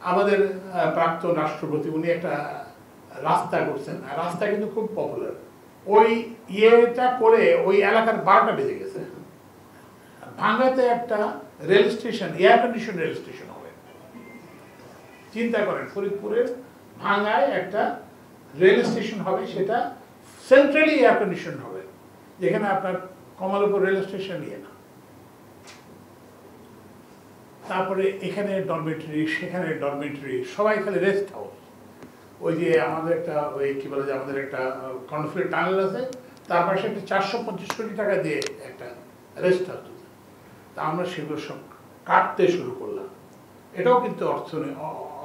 আমাদের প্রাক্তন রাষ্ট্রপতি উনি একটা রাস্তা করছেন, রাস্তা কিন্তু খুব পপুলার। ওই ইয়েটা করে ওই এলাকার 12টা বেজে গেছে। ভাঙ্গাতে একটা rail station, air condition rail station হবে। চিন্তা করেন, ফরিদপুরের ভাঙ্গায় একটা রেল স্টেশন হবে, সেটা সেন্ট্রালি এয়ার কন্ডিশন হবে, যেখানে আপনার কমলাপুর রেল স্টেশন ইয়ে না। তারপরে এখানে ডরমেটরি, সেখানে ডরমেটরি, সবাই খালি রেস্ট হাউস। ওই যে আমাদের একটা ওই কি বলে যে আমাদের একটা কর্নফ্লিক্ট টানেল আছে, তার পাশে একটা 450 কোটি টাকা দিয়ে একটা রেস্ট হাউস। তা আমরা সেগুলো সব কাটতে শুরু করলাম। এটাও কিন্তু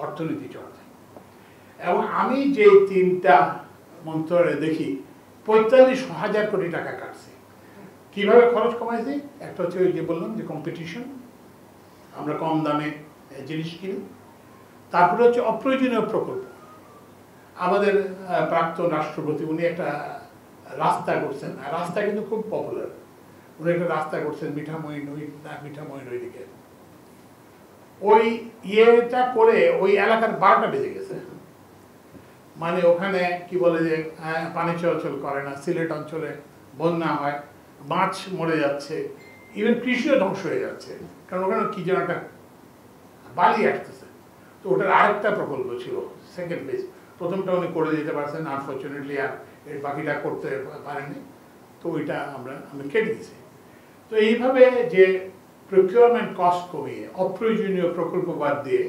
অর্থনীতি চর্চা। এবং আমি যে 3টা মন্ত্রণালয়ে দেখি 45,000 কোটি টাকা কাটছে। কিভাবে খরচ কমাইছি? একটা হচ্ছে ওই যে বললাম যে কম্পিটিশন, আমরা কম দামে জিনিস কিনি। তারপরে হচ্ছে অপ্রয়োজনীয় প্রকল্প। আমাদের প্রাক্তন রাষ্ট্রপতি উনি একটা রাস্তা করছেন, রাস্তা কিন্তু খুব পপুলার। উনি একটা রাস্তা করছেন মিঠামইন ওই দিকে। ওই ইয়েটা করে ওই এলাকার 12টা বেজে গেছে। মানে ওখানে কি বলে যে পানি চলাচল করে না, সিলেট অঞ্চলে বন্যা হয়, মাছ মরে যাচ্ছে, ইভেন কৃষিও ধ্বংস হয়ে যাচ্ছে, কারণ ওখানে কি যেন একটা বালি আসতেছে। তো ওটার আরেকটা প্রকল্প ছিল, সেকেন্ড ফেজ। প্রথমটা উনি করে দিতে পারছেন, আনফর্চুনেটলি আর এর বাকিটা করতে পারেনি, তো ওইটা আমি কেটে দিয়েছি। তো এইভাবে যে প্রকিউরমেন্ট কস্ট কমিয়ে অপ্রয়োজনীয় প্রকল্প বাদ দিয়ে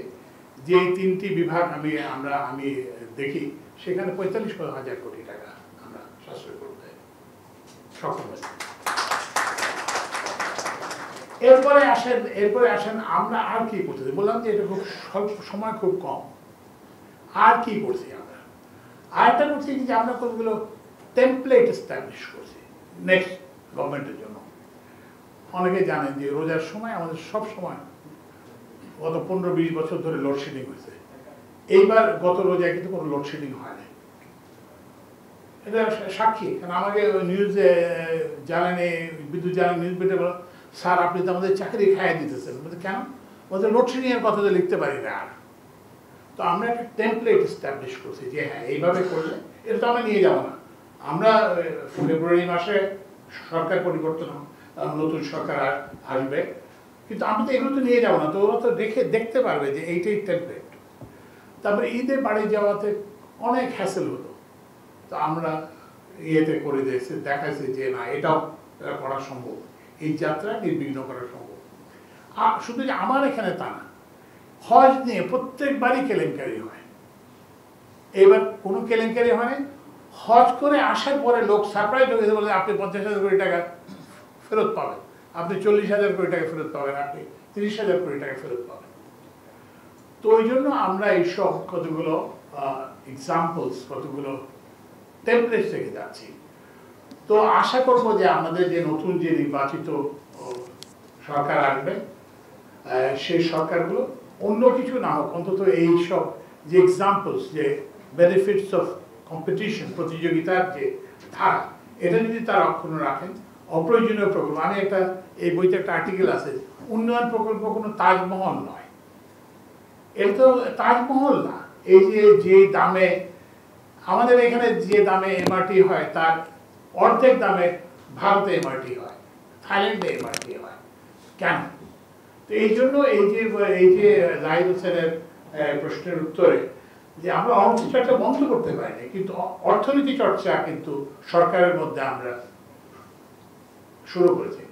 যে 3টি বিভাগ আমি দেখি, সেখানে 45,000 কোটি টাকা আমরা সাশ্রয় করতে সক্ষম হয়েছি। এরপরে আসেন আমরা আর কি করতেছি। বললাম যে এটা খুব স্বল্প সময়, খুব কম। আর কি করছি আমরা? আরেকটা করছি যে আমরা কতগুলো টেমপ্লেট এস্টাবলিশ করছি নেক্সট গভর্নমেন্টের জন্য। অনেকে জানেন যে রোজার সময় আমাদের সব সময় গত 15-20 বছর ধরে লোডশেডিং হয়েছে। এইবার গত রোজায় কিন্তু কোনো লোডশেডিং হয় না। এটা সাক্ষী, কারণ আমাকে নিউজে জ্বালানি, বিদ্যুৎ জ্বালানি নিউজ পেটে বলো, স্যার আপনি তো আমাদের চাকরি খাইয়ে দিতেছেন। বলতে কেন? বলতে লোডশেডিং এর কথা তো লিখতে পারি না আর। তো আমরা একটা টেমপ্লেট এস্টাবলিশ করছি যে হ্যাঁ এইভাবে করলে, এটা তো আমরা নিয়ে যাবো না। আমরা ফেব্রুয়ারি মাসে সরকার পরিবর্তন, নতুন সরকার আসবে, কিন্তু আমি তো এগুলো তো নিয়ে যাবো না। তো ওরা তো দেখতে পারবে যে এইটাই টেমপ্লেট। তারপরে ঈদে বাড়ি যাওয়াতে অনেক হ্যাসেল হতো, তো আমরা ইয়েতে করে দিয়েছি, দেখাইছি যে না এটাও করা সম্ভব, এই যাত্রা নির্বিঘ্ন করা সম্ভব। আর শুধু যে আমার এখানে তা না, হজ নিয়ে প্রত্যেকবারই কেলেঙ্কারি হয়। এবার কোনো কেলেঙ্কারি হয়, হজ করে আসার পরে লোক সারপ্রাইজ হয়ে গেছে, বলে আপনি 50,000 কোটি টাকা ফেরত পাবেন, আপনি 40,000 কোটি টাকা ফেরত পাবেন, আপনি 30,000 কোটি টাকা ফেরত পাবেন। তো ওই জন্য আমরা এইসব কতগুলো এক্সাম্পলস, কতগুলো টেমপ্লেট থেকে যাচ্ছি। তো আশা করব যে আমাদের যে নতুন যে নির্বাচিত সরকার আসবে, সেই সরকারগুলো অন্য কিছু না হোক, অন্তত এইসব যে এক্সাম্পলস, যে বেনিফিটস অফ কম্পিটিশন, প্রতিযোগিতার যে ধারা, এটা যদি তারা অক্ষুণ্ণ রাখেন। অপ্রয়োজনীয় প্রকল্প, আমি এই বইতে একটা আর্টিকেল আছে, উন্নয়ন প্রকল্প কোনো তাজমহল নয়। এটা তো তাজমহল না। এই যে দামে আমাদের এখানে যে দামে এমআরটি হয়, তার অর্ধেক দামে ভারতে এমআরটি হয়, থাইল্যান্ডে এমআরটি হয়। কেন? তো এই জন্য এই যে জাহিদ হোসেনের প্রশ্নের উত্তরে যে আমরা অর্থ চর্চা বন্ধ করতে পারিনি, কিন্তু অর্থনীতি চর্চা কিন্তু সরকারের মধ্যে আমরা শুরু করেছি।